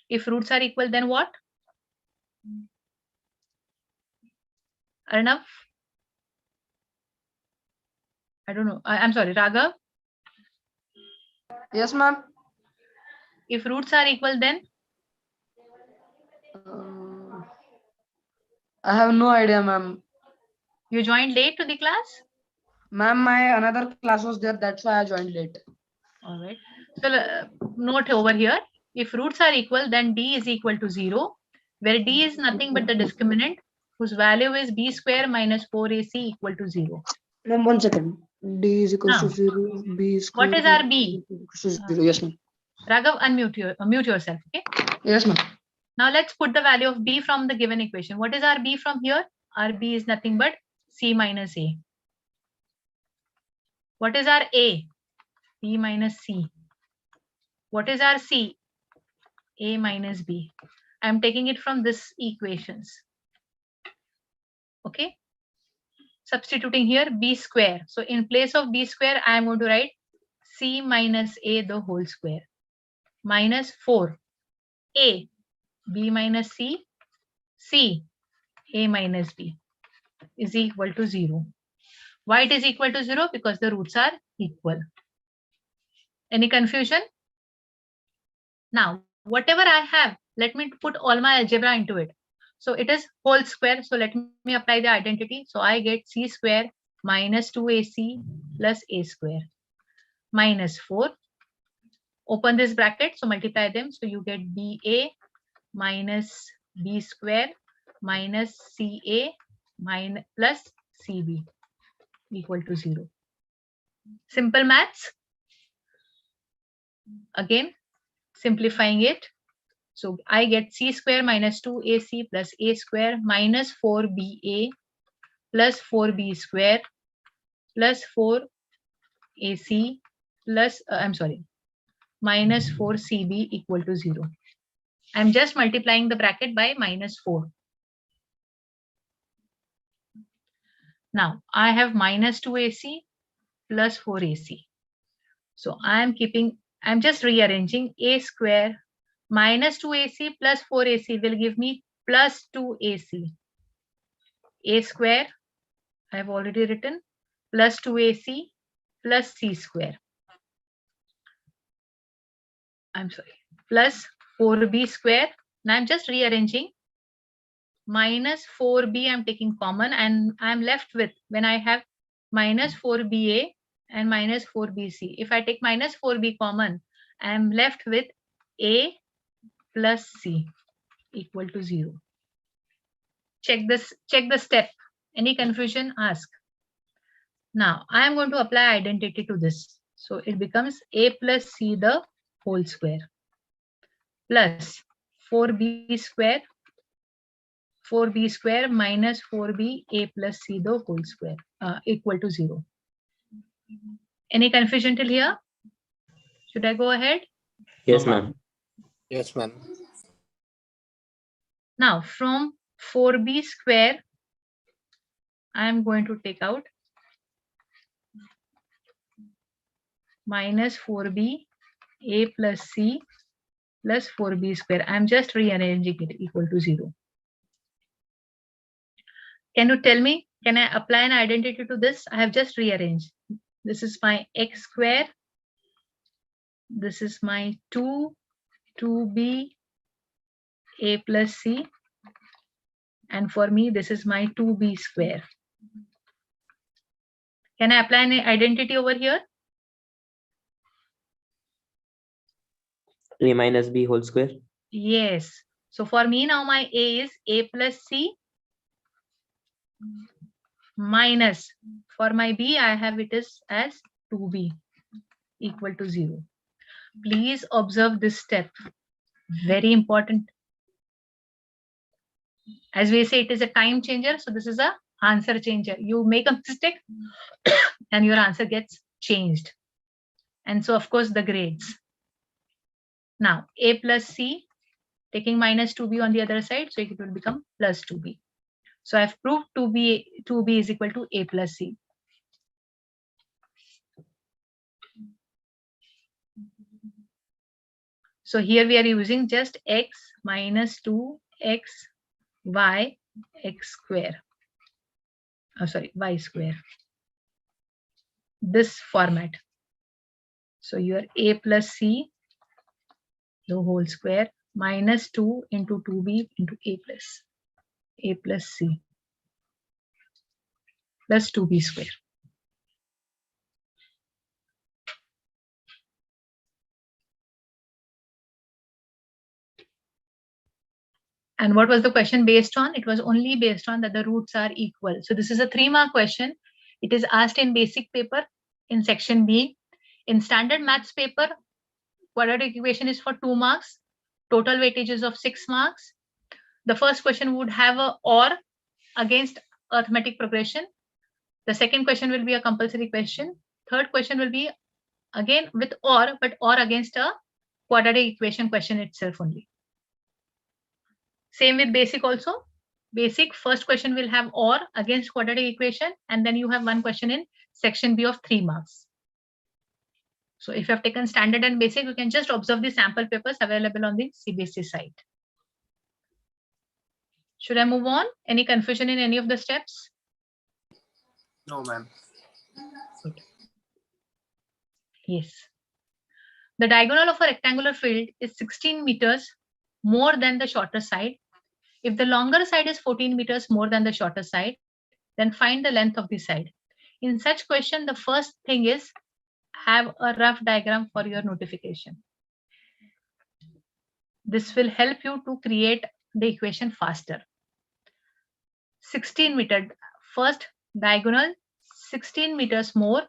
if roots are equal, then what? Arnav? I don't know. I'm sorry, Raghav?
Yes, ma'am.
If roots are equal, then?
I have no idea, ma'am.
You joined late to the class?
Ma'am, my another class was there. That's why I joined late.
All right. So note over here. If roots are equal, then d is equal to 0, where d is nothing but the discriminant whose value is b square minus 4ac equal to 0.
Ma'am, 1 second. D is equal to 0. B square.
What is our b?
To 0. Yes, ma'am.
Raghav, mute yourself. Okay.
Yes, ma'am.
Now let's put the value of b from the given equation. What is our b from here? Our b is nothing but c minus a. What is our a? b minus c. What is our c? A minus b. I'm taking it from this equations. Okay. Substituting here b square. So in place of b square, I am going to write c minus a the whole square minus 4 a b minus c c a minus b is equal to 0. Why it is equal to 0? Because the roots are equal. Any confusion? Now, whatever I have, let me put all my algebra into it. So it is whole square. So let me apply the identity. So I get c square minus 2ac plus a square minus 4. Open this bracket. So multiply them. So you get ba minus b square minus ca minus plus cb equal to 0. Simple maths. Again, simplifying it. So I get c square minus 2ac plus a square minus 4ba plus 4b square plus 4ac plus, minus 4cb equal to 0. I'm just multiplying the bracket by minus 4. Now I have minus 2ac plus 4ac. So I'm just rearranging a square Minus 2ac plus 4ac will give me plus 2ac. A square, I have already written, plus 2ac plus c square. I'm sorry, plus 4b square. Now I'm just rearranging. Minus 4b I'm taking common, and I'm left with, when I have minus 4ba and minus 4bc, if I take minus 4b common, I'm left with a plus c equal to 0. Check the step. Any confusion, ask. Now I am going to apply identity to this. So it becomes a plus c the whole square plus 4b square minus 4b a plus c the whole square equal to 0. Any confusion till here? Should I go ahead?
Yes, ma'am.
Yes, ma'am.
Now from 4b square, I am going to take out minus 4b a plus c plus 4b square. I am just rearranging it equal to 0. Can you tell me, can I apply an identity to this? I have just rearranged. This is my x square. This is my 2b a plus c. And for me, this is my 2b square. Can I apply an identity over here?
A minus b whole square.
Yes. So for me now, my a is a plus c minus, for my b, I have it as 2b equal to 0. Please observe this step. Very important. As we say, it is a time changer. So this is a answer changer. You make a mistake and your answer gets changed. And so of course the grades. Now a plus c, taking minus 2b on the other side, so it will become plus 2b. So I've proved 2b is equal to a plus c. So here we are using just x minus 2x y x square. Oh, sorry, y square. This format. So your a plus c, the whole square, minus 2 into 2b into a plus c plus 2b square. And what was the question based on? It was only based on that the roots are equal. So this is a 3-mark question. It is asked in basic paper in section B. In standard maths paper, quadratic equation is for 2 marks. Total weightage is of 6 marks. The first question would have a or against arithmetic progression. The second question will be a compulsory question. Third question will be again with or, but or against a quadratic equation question itself only. Same with basic also. Basic, first question will have or against quadratic equation, and then you have one question in section B of 3 marks. So if you have taken standard and basic, you can just observe the sample papers available on the CBSE site. Should I move on? Any confusion in any of the steps?
No, ma'am.
Yes. The diagonal of a rectangular field is 16 meters more than the shorter side. If the longer side is 14 meters more than the shorter side, then find the length of the side. In such question, the first thing is have a rough diagram for your notification. This will help you to create the equation faster. 16 meter, first diagonal, 16 meters more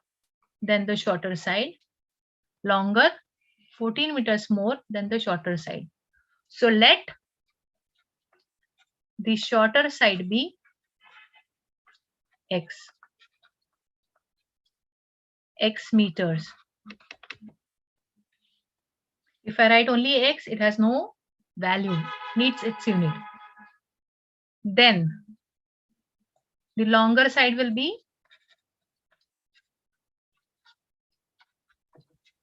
than the shorter side, longer, 14 meters more than the shorter side. So let the shorter side be x meters. If I write only x, it has no value, needs its unit. Then the longer side will be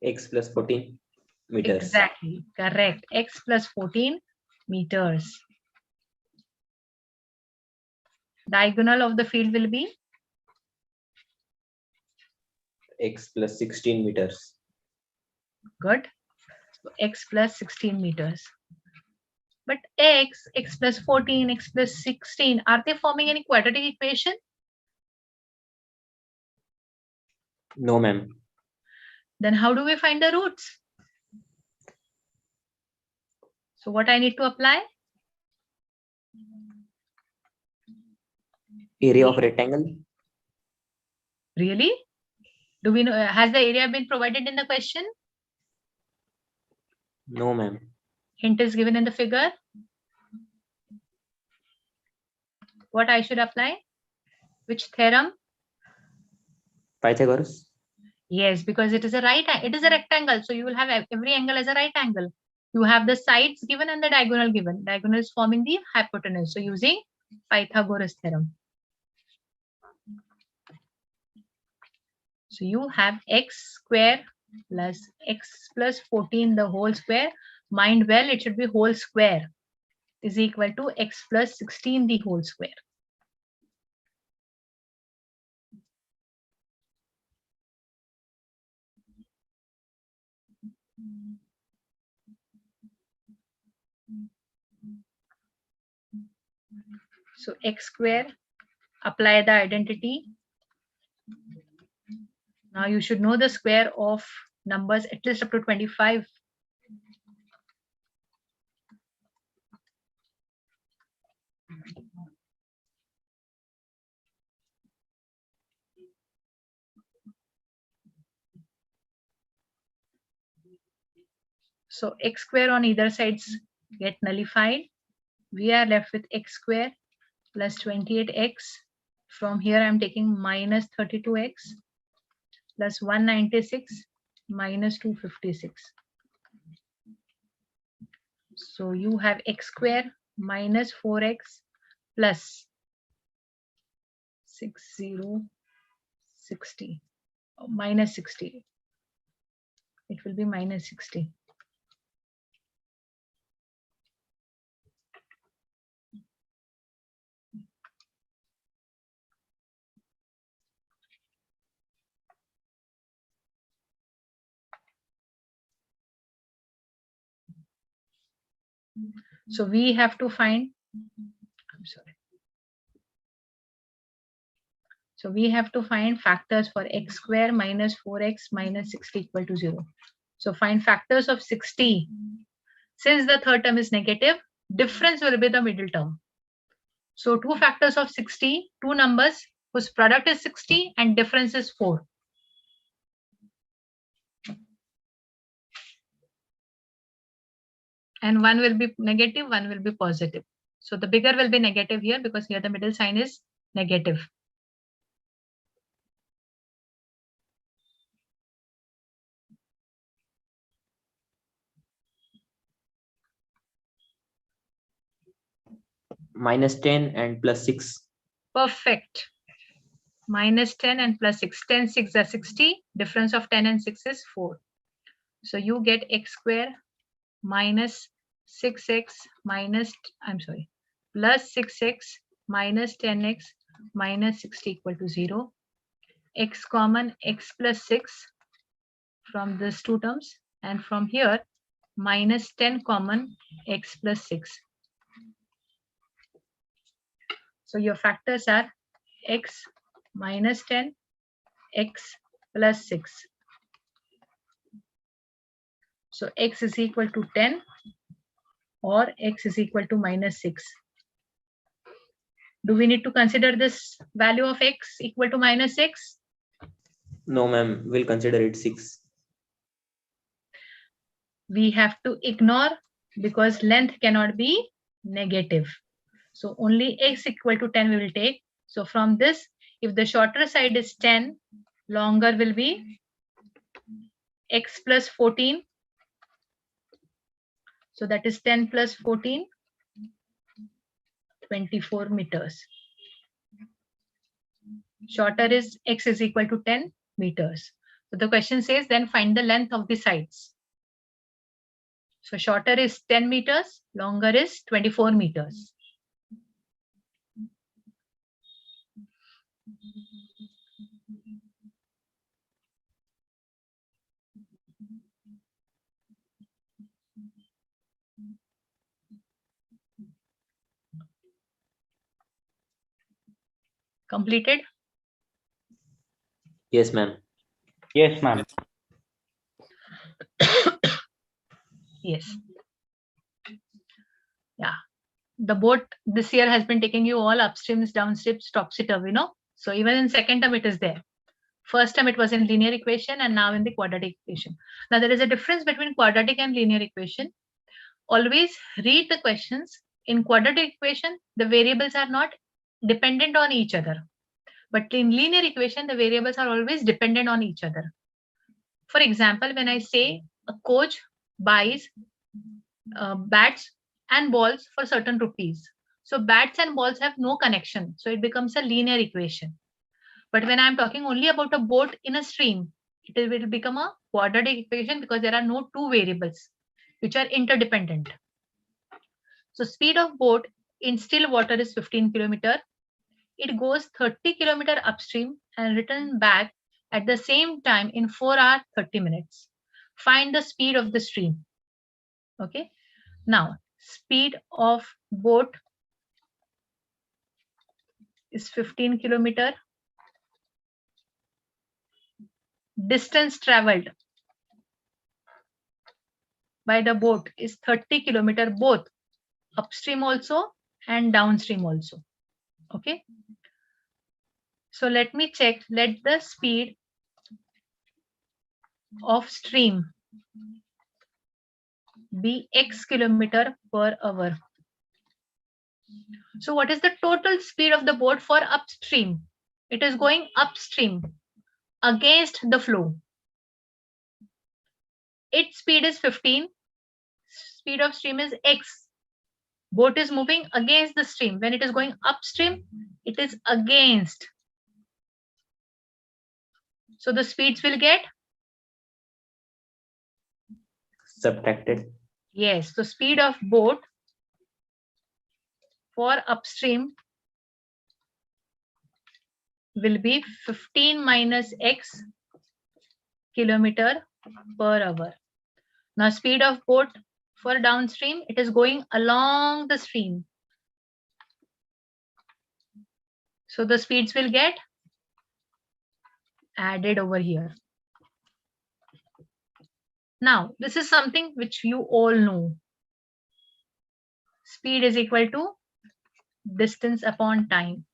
X plus 14. meters.
Exactly, correct. X plus 14 meters. Diagonal of the field will be
X plus 16 meters.
good. So X plus 16 meters. But X plus 14, X plus 16, are they forming any quadratic equation?
No, ma'am.
Then how do we find the roots? So what I need to apply?
Area of rectangle.
Really? Do we know, has the area been provided in the question?
No, ma'am.
Hint is given in the figure. What I should apply? Which theorem?
Pythagoras.
Yes, because it is a rectangle. So you will have every angle as a right angle. You have the sides given and the diagonal given. Diagonal is forming the hypotenuse. So using Pythagoras theorem. So you have x square plus x plus 14 the whole square. Mind well, it should be whole square is equal to x plus 16 the whole square. So x square, apply the identity. Now you should know the square of numbers at least up to 25. So x square on either sides get nullified. We are left with x square plus 28x. From here I'm taking minus 32x plus 196 minus 256. So you have x square minus 4x plus 60 minus 60. It will be minus 60. So we have to find, I'm sorry. So we have to find factors for x square minus 4x minus 60 equal to 0. So find factors of 60. Since the third term is negative, difference will be the middle term. So two factors of 60, two numbers whose product is 60 and difference is 4. And one will be negative, one will be positive. So the bigger will be negative here because here the middle sign is negative.
Minus 10 and plus 6.
Perfect. Minus 10 and plus 6. 10, 6 are 60. Difference of 10 and 6 is 4. So you get x square minus 6x minus, I'm sorry, plus 6x minus 10x minus 60 equal to 0. X common, x plus 6 from these two terms, and from here minus 10 common, x plus 6. So your factors are x minus 10, x plus 6. So x is equal to 10 or x is equal to minus 6. Do we need to consider this value of x equal to minus 6?
No, ma'am. We'll consider it 6.
We have to ignore because length cannot be negative. So only x equal to 10 we will take. So from this, if the shorter side is 10, longer will be x plus 14. So that is 10 plus 14, 24 meters. Shorter is x is equal to 10 meters. So the question says then find the length of the sides. So shorter is 10 meters, longer is 24 meters. Completed?
Yes, ma'am.
Yes, ma'am.
Yes. Yeah. The boat this year has been taking you all upstreams, downstreams, topsy-turvy, So even in second term, it is there. First term, it was in linear equation and now in the quadratic equation. Now, there is a difference between quadratic and linear equation. Always read the questions. In quadratic equation, the variables are not dependent on each other. But in linear equation, the variables are always dependent on each other. For example, when I say a coach buys bats and balls for certain rupees. So bats and balls have no connection. So it becomes a linear equation. But when I'm talking only about a boat in a stream, it will become a quadratic equation because there are no two variables which are interdependent. So speed of boat in still water is 15 kilometer. It goes 30 kilometer upstream and return back at the same time in 4 hours 30 minutes. Find the speed of the stream. Okay. Now, speed of boat is 15 kilometer. Distance traveled by the boat is 30 kilometer, both upstream also and downstream also. Okay. So let me check. Let the speed of stream be x kilometer per hour. So what is the total speed of the boat for upstream? It is going upstream against the flow. Its speed is 15. Speed of stream is x. Boat is moving against the stream. When it is going upstream, it is against. So the speeds will get
Subtracted.
Yes. So speed of boat for upstream will be 15 minus x kilometer per hour. Now speed of boat for downstream, it is going along the stream. So the speeds will get added over here. Now, this is something which you all know. Speed is equal to distance upon time.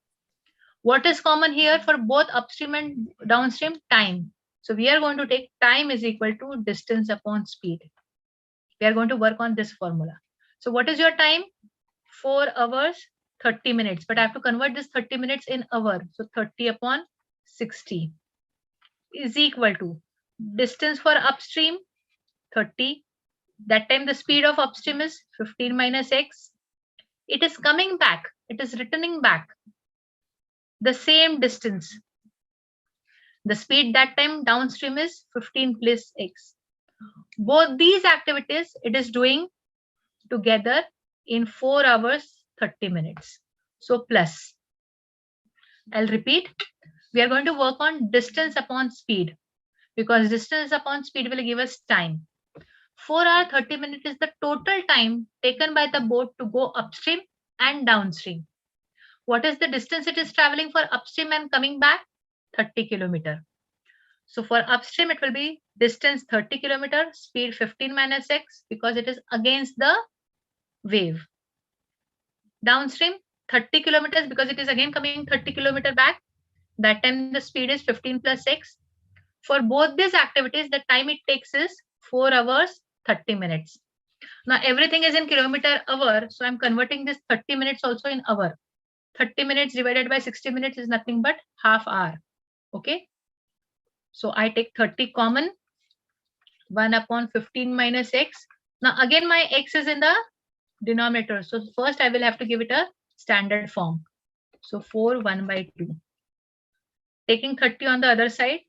What is common here for both upstream and downstream? Time. So we are going to take time is equal to distance upon speed. We are going to work on this formula. So what is your time? 4 hours, 30 minutes. But I have to convert this 30 minutes in hour. So 30 upon 60 is equal to distance for upstream, 30. That time the speed of upstream is 15 minus x. It is coming back. It is returning back the same distance. The speed that time downstream is 15 plus x. Both these activities it is doing together in 4 hours 30 minutes. So plus. I'll repeat. We are going to work on distance upon speed because distance upon speed will give us time. 4 hours 30 minutes is the total time taken by the boat to go upstream and downstream. What is the distance it is traveling for upstream and coming back? 30 kilometer. So for upstream, it will be distance 30 kilometer, speed 15 minus x because it is against the wave. Downstream, 30 kilometers because it is again coming 30 kilometer back. That time the speed is 15 plus x. For both these activities, the time it takes is 4 hours 30 minutes. Now everything is in kilometer hour, so I'm converting this 30 minutes also in hour. 30 minutes divided by 60 minutes is nothing but half hour. Okay. So I take 30 common, 1 upon 15 minus x. Now again my x is in the denominator. So first I will have to give it a standard form. So 4 1 by 2. Taking 30 on the other side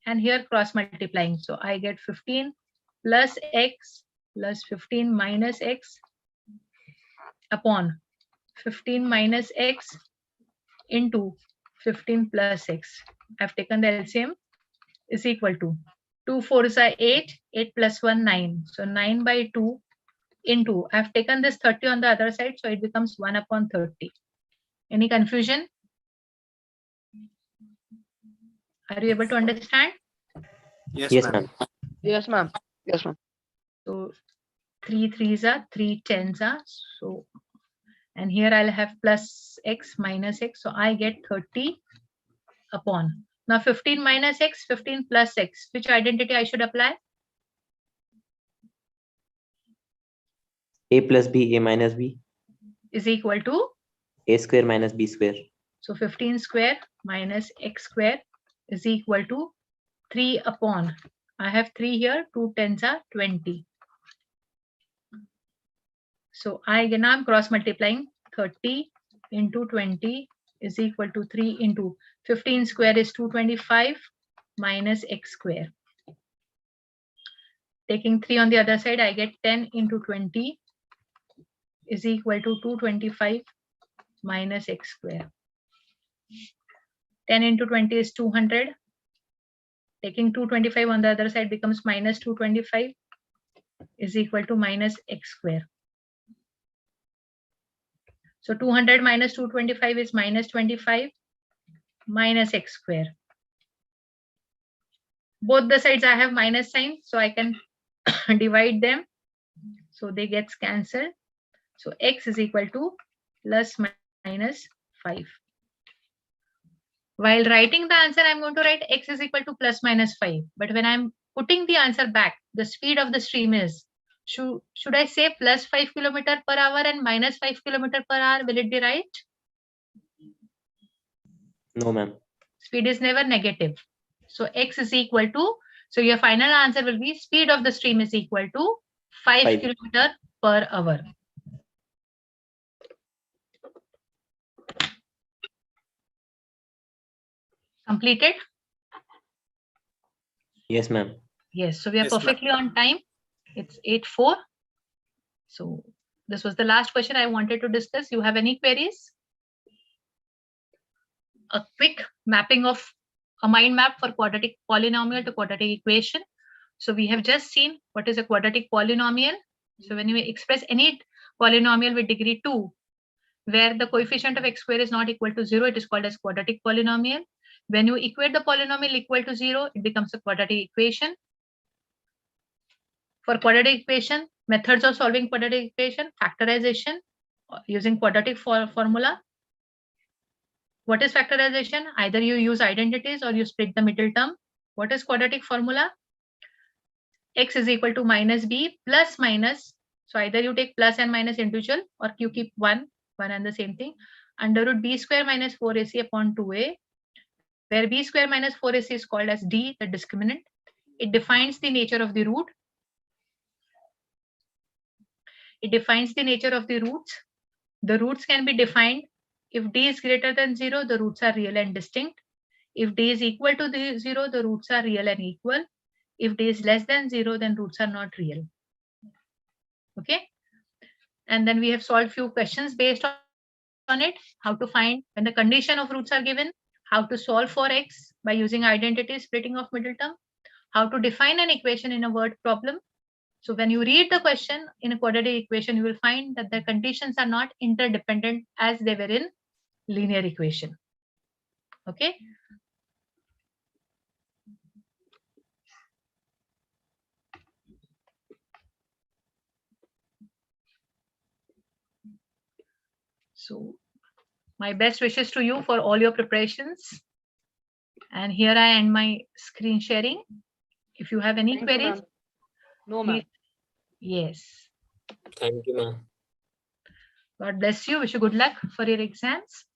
and here cross multiplying. So I get 15 plus x plus 15 minus x upon 15 minus x into 15 plus x. I've taken the LCM is equal to 2 4s are 8, 8 plus 1 9. So 9 by 2 into, I've taken this 30 on the other side, so it becomes 1 upon 30. Any confusion? Are you able to understand?
Yes,
Yes,
ma'am.
ma'am.
Yes, ma'am. Yes, ma'am.
So 3 3s are 3 10s are, so, and here I'll have plus x minus x, so I get 30 upon. Now 15 minus x, 15 plus x, which identity I should apply?
A plus B, A minus B,
Is equal to,
A square minus B square.
so 15 square minus x square is equal to 3 upon, I have 3 here, 2 10s are 20. So now I'm cross multiplying 30 into 20 is equal to 3 into 15 square is 225 minus x square. Taking 3 on the other side, I get 10 into 20 is equal to 225 minus x square. 10 into 20 is 200. Taking 225 on the other side becomes minus 225 is equal to minus x square. So 200 minus 225 is minus 25 minus x square. Both the sides I have minus sign, so I can divide them. So they get cancelled. So x is equal to plus minus 5. While writing the answer, I'm going to write x is equal to plus minus 5. But when I'm putting the answer back, the speed of the stream is, should I say plus 5 km per hour and minus 5 km per hour? Will it be right?
No, ma'am.
Speed is never negative. So x is equal to, so your final answer will be speed of the stream is equal to 5
5.
km per hour. Completed?
Yes, ma'am.
Yes, so we are
Yes, ma'am.
perfectly on time. It's 8:04. So this was the last question I wanted to discuss. You have any queries? A quick mapping of a mind map for quadratic polynomial to quadratic equation. So we have just seen what is a quadratic polynomial. So when you express any polynomial with degree 2, where the coefficient of x square is not equal to 0, it is called as quadratic polynomial. When you equate the polynomial equal to 0, it becomes a quadratic equation. For quadratic equation, methods of solving quadratic equation, factorization using quadratic formula. What is factorization? Either you use identities or you split the middle term. What is quadratic formula? X is equal to minus b plus minus. So either you take plus and minus individual or you keep one and the same thing. Under root b square minus 4ac upon 2a, where b square minus 4ac is called as d, the discriminant. It defines the nature of the root. It defines the nature of the roots. The roots can be defined. If d is greater than 0, the roots are real and distinct. If d is equal to 0, the roots are real and equal. If d is less than 0, then roots are not real. Okay. And then we have solved few questions based on it. How to find when the condition of roots are given. How to solve for x by using identity splitting of middle term. How to define an equation in a word problem. So when you read the question in a quadratic equation, you will find that the conditions are not interdependent as they were in linear equation. Okay. So my best wishes to you for all your preparations. And here I end my screen sharing. If you have any
Thank you,
queries,
ma'am. No, ma'am.
yes.
Thank you, ma'am.
God bless you. Wish you good luck for your exams.